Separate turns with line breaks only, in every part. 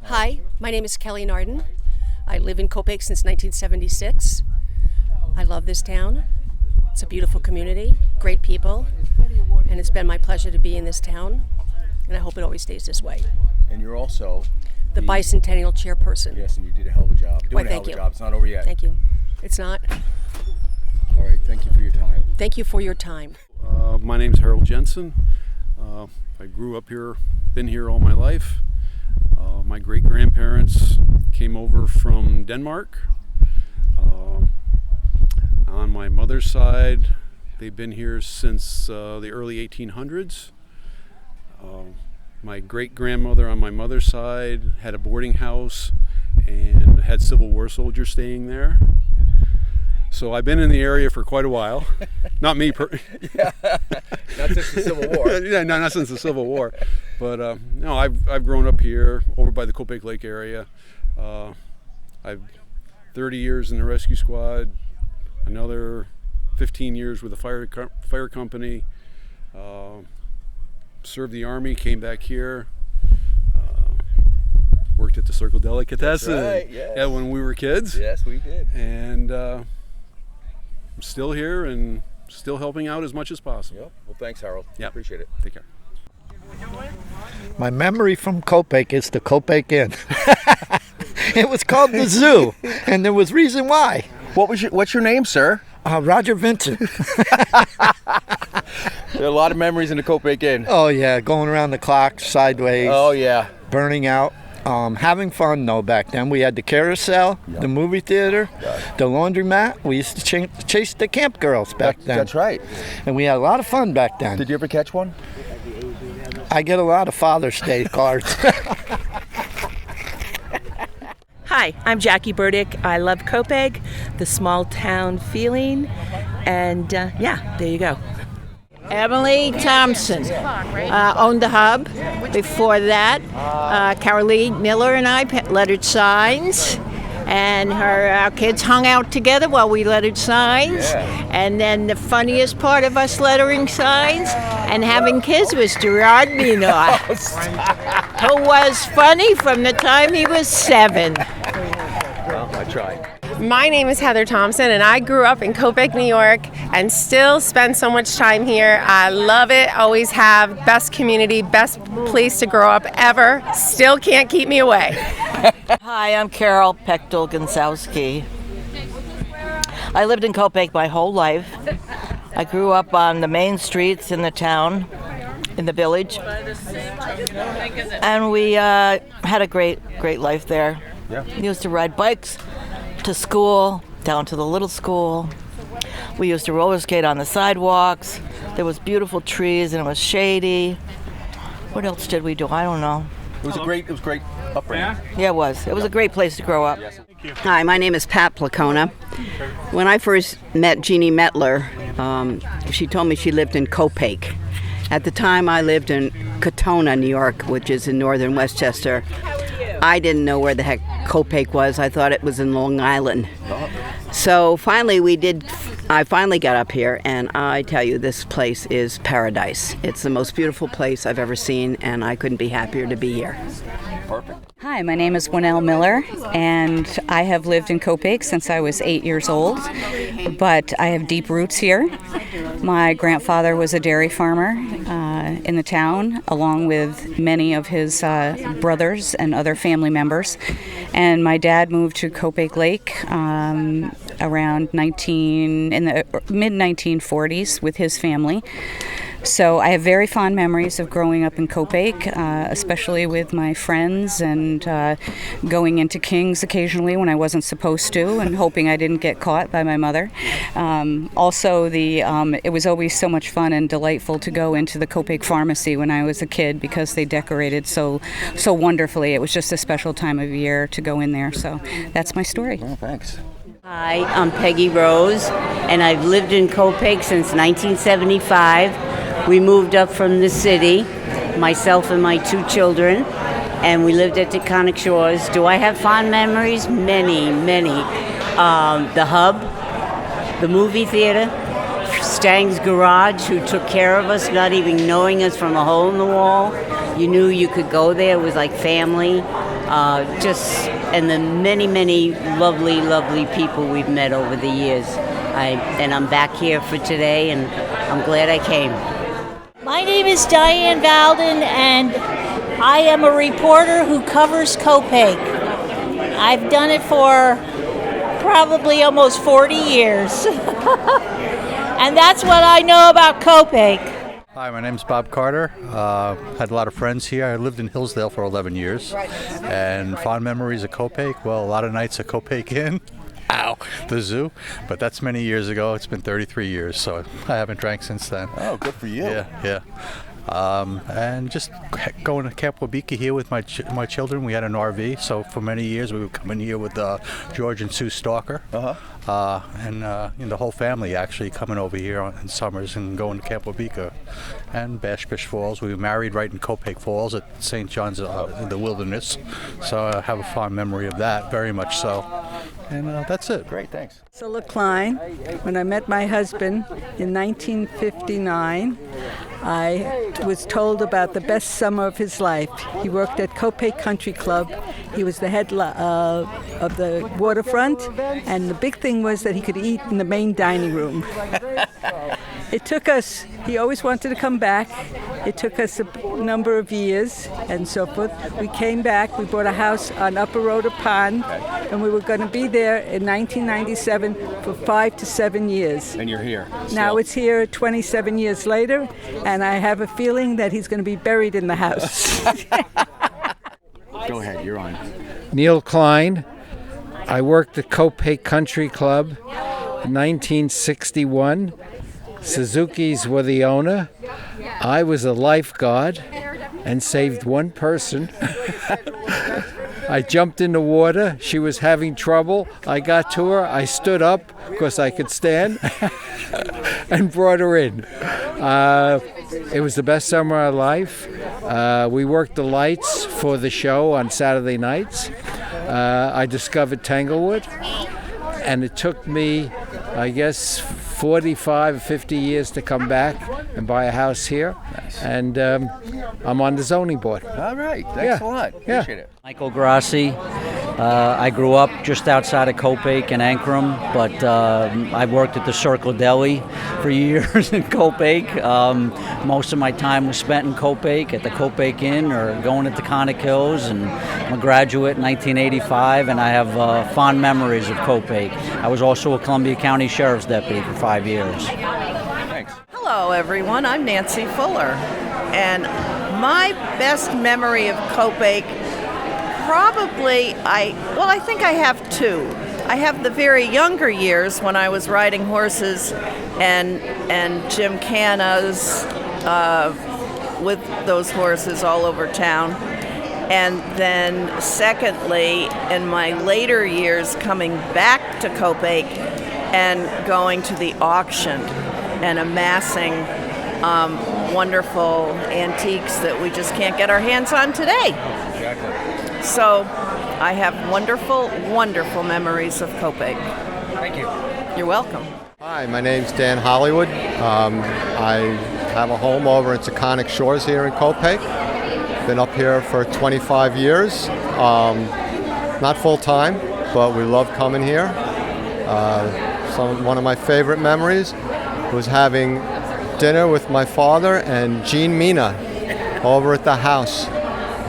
Hi, my name is Kellie Nardin. I live in Copake since 1976. I love this town. It's a beautiful community, great people, and it's been my pleasure to be in this town, and I hope it always stays this way.
And you're also
The bicentennial chairperson.
Yes, and you did a hell of a job.
Why, thank you.
Job. It's not over yet.
Thank you. It's not.
All right, thank you for your time.
Thank you for your time.
My name's Harold Jensen. I grew up here, been here all my life. My great-grandparents came over from Denmark. On my mother's side, they've been here since the early 1800s. My great-grandmother on my mother's side had a boarding house and had Civil War soldiers staying there. So I've been in the area for quite a while. Not me.
Yeah, not since the Civil War.
Yeah, no, not since the Civil War. But no, I've grown up here, over by the Copake Lake area. I've 30 years in the rescue squad, another 15 years with the fire company. Served the Army, came back here. Worked at the Circle Delicatessen.
That's right, yes.
Yeah, when we were kids.
Yes, we did.
And I'm still here and still helping out as much as possible.
Yep. Well, thanks, Harold.
Yeah.
Appreciate it.
Take care.
My memory from Copake is the Copake Inn. It was called the Zoo, and there was reason why.
What's your name, sir?
Roger Vincent.
There are a lot of memories in the Copake Inn.
Oh yeah, going around the clock sideways.
Oh yeah.
Burning out. Having fun though back then. We had the carousel, the movie theater, the laundromat. We used to chase the camp girls back then.
That's right.
And we had a lot of fun back then.
Did you ever catch one?
I get a lot of Father's Day cards.
Hi, I'm Jackie Burdick. I love Copake, the small town feeling, and yeah, there you go.
Emily Thomson owned the hub. Before that, Wonell Miller and I lettered signs, and our kids hung out together while we lettered signs.
Yeah.
And then the funniest part of us lettering signs and having kids was Gerard Minor, who was funny from the time he was 7.
Well, I tried.
My name is Heather Thompson, and I grew up in Copake, New York, and still spend so much time here. I love it, always have. Best community, best place to grow up ever. Still can't keep me away.
Hi, I'm Carol Pechtel Gansowski. I lived in Copake my whole life. I grew up on the main streets in the town, in the village, and we had a great life there.
Yeah.
We used to ride bikes to school, down to the little school. We used to roller skate on the sidewalks. There was beautiful trees and it was shady. What else did we do? I don't know.
It was great upbringing.
Yeah, it was. It was a great place to grow up.
Hi, my name is Pat Placona. When I first met Jeannie Metler, she told me she lived in Copake. At the time, I lived in Katona, New York, which is in northern Westchester. I didn't know where the heck Copake was. I thought it was in Long Island. So finally I finally got up here, and I tell you, this place is paradise. It's the most beautiful place I've ever seen, and I couldn't be happier to be here.
Perfect.
Hi, my name is Wonell Miller, and I have lived in Copake since I was 8 years old, but I have deep roots here. My grandfather was a dairy farmer in the town, along with many of his brothers and other family members, and my dad moved to Copake Lake around in the mid-1940s with his family. So I have very fond memories of growing up in Copake, especially with my friends and going into King's occasionally when I wasn't supposed to and hoping I didn't get caught by my mother. Also, it was always so much fun and delightful to go into the Copake Pharmacy when I was a kid because they decorated so wonderfully. It was just a special time of year to go in there. So that's my story.
Oh, thanks.
Hi, I'm Peggy Rose, and I've lived in Copake since 1975. We moved up from the city, myself and my 2 children, and we lived at Taconic Shores. Do I have fond memories? Many. The Hub, the movie theater, Stang's Garage, who took care of us, not even knowing us from a hole in the wall. You knew you could go there. It was like family. and the many, many lovely, lovely people we've met over the years. I'm back here for today, and I'm glad I came.
My name is Dianne Valden, and I am a reporter who covers Copake. I've done it for probably almost 40 years. And that's what I know about Copake.
Hi, my name's Bob Carter. Had a lot of friends here. I lived in Hillsdale for 11 years. And fond memories of Copake. Well, a lot of nights at Copake Inn. Ow, the zoo. But that's many years ago. It's been 33 years, so I haven't drank since then.
Oh, good for you.
Yeah. And just going to Camp Wabika here with my children. We had an RV, so for many years we would come in here with George and Sue Stalker. And the whole family actually coming over here in summers and going to Camp Wabika and Bash Fish Falls. We were married right in Copake Falls at St. John's in the Wilderness, so I have a fond memory of that, very much so. And that's it.
Great, thanks.
Silva Klein. When I met my husband in 1959, I was told about the best summer of his life. He worked at Copake Country Club. He was the head of the waterfront, and the big thing was that he could eat in the main dining room. It took us, he always wanted to come back. It took us a number of years and so forth. We came back, we bought a house on Upper Rhoda Pond, and we were going to be there in 1997 for 5 to 7 years.
And you're here.
Now it's here 27 years later, and I have a feeling that he's going to be buried in the house.
Go ahead, you're on.
Neal Klein. I worked at Copake Country Club in 1961. Suzuki's were the owner. I was a lifeguard and saved one person. I jumped in the water. She was having trouble. I got to her. I stood up because I could stand and brought her in. It was the best summer of our life. We worked the lights for the show on Saturday nights. I discovered Tanglewood, and it took me, I guess, 45, 50 years to come back and buy a house here. Nice. And I'm on the zoning board.
All right. Thanks a lot. Appreciate it.
Michael Grossi. I grew up just outside of Copake in Ankrum, but I worked at the Circle Deli for years in Copake. Most of my time was spent in Copake at the Copake Inn or going to Taconic Hills, and I'm a graduate in 1985, and I have fond memories of Copake. I was also a Columbia County Sheriff's Deputy for 5 years.
Thanks.
Hello, everyone. I'm Nancy Fuller, and my best memory of Copake, probably, I think I have two. I have the very younger years when I was riding horses and gymkhanas with those horses all over town. And then secondly, in my later years coming back to Copake and going to the auction and amassing wonderful antiques that we just can't get our hands on today.
Exactly.
So I have wonderful, wonderful memories of Copake.
Thank you.
You're welcome.
Hi, my name's Dan Hollywood. I have a home over in Taconic Shores here in Copake. Been up here for 25 years. Not full time, but we love coming here. One of my favorite memories was having dinner with my father and Gene Mina over at the house.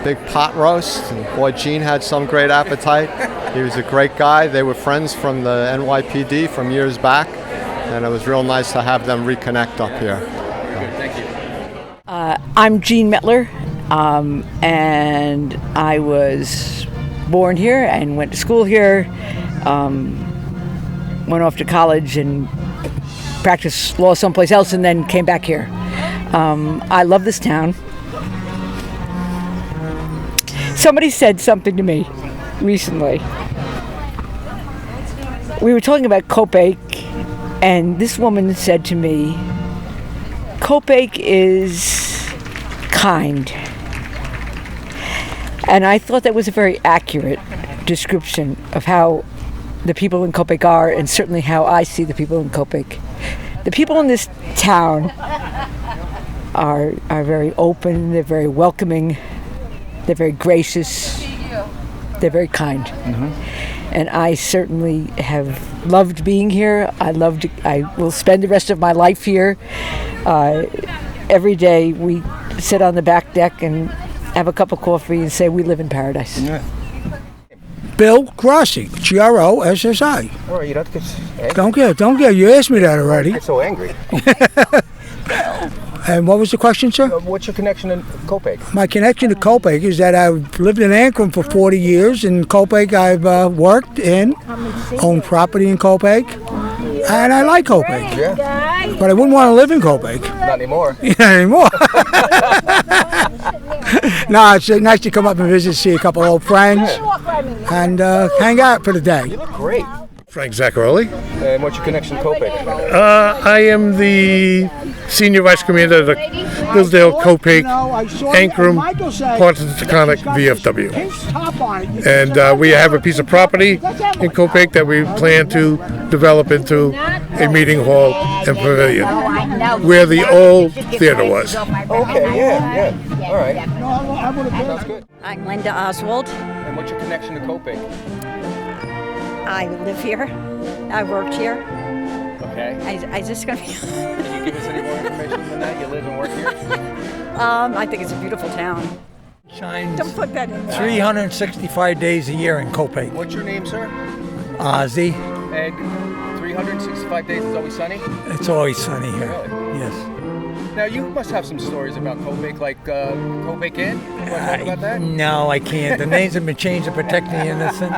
Big pot roast, and boy, Gene had some great appetite. He was a great guy. They were friends from the NYPD from years back, and it was real nice to have them reconnect up here.
Good, thank you.
I'm Jean Mettler, and I was born here and went to school here, went off to college and practiced law someplace else, and then came back here. I love this town. Somebody said something to me recently. We were talking about Copake, and this woman said to me, Copake is kind. And I thought that was a very accurate description of how the people in Copake are, and certainly how I see the people in Copake. The people in this town are very open, they're very welcoming, they're very gracious, They're very kind. And I certainly have loved being here. I will spend the rest of my life here. Every day we sit on the back deck and have a cup of coffee and say we live in paradise.
Yeah. Bill Grossi, Grossi.
All right, you don't get
Don't get. You asked me that already.
so angry.
And what was the question, sir?
What's your connection to Copake?
My connection to Copake is that I've lived in Ankrum for 40 years. In Copake, I've worked in, owned property in Copake, and I like Copake.
Yeah.
But I wouldn't want to live in Copake.
Not anymore.
Not anymore. No, it's nice to come up and visit, see a couple old friends, and hang out for the day.
You look great.
Frank Zacarolli.
And what's your connection to Copake?
I am the Senior Vice Commander of the Hillsdale, Copake, Ankrum, part of the Taconic VFW. And we have a piece of property in Copake that we plan to develop into a meeting hall and pavilion, where the old theater was.
Okay, yeah. All right. Sounds good.
I'm Linda Osswald.
And what's your connection to Copake?
I live here. I worked here.
Okay.
I just gonna be.
Can you give us any more information than that? You live and work here?
I think it's a beautiful town.
Shines
Don't put that in there.
365 days a year in Copake.
What's your name, sir?
Ozzy.
Egg. 365 days is always sunny?
It's always sunny here.
Really?
Yes.
Now, you must have some stories about Copake, like Copake Inn. You want to talk about that?
No, I can't. The names have been changed to protect the innocent.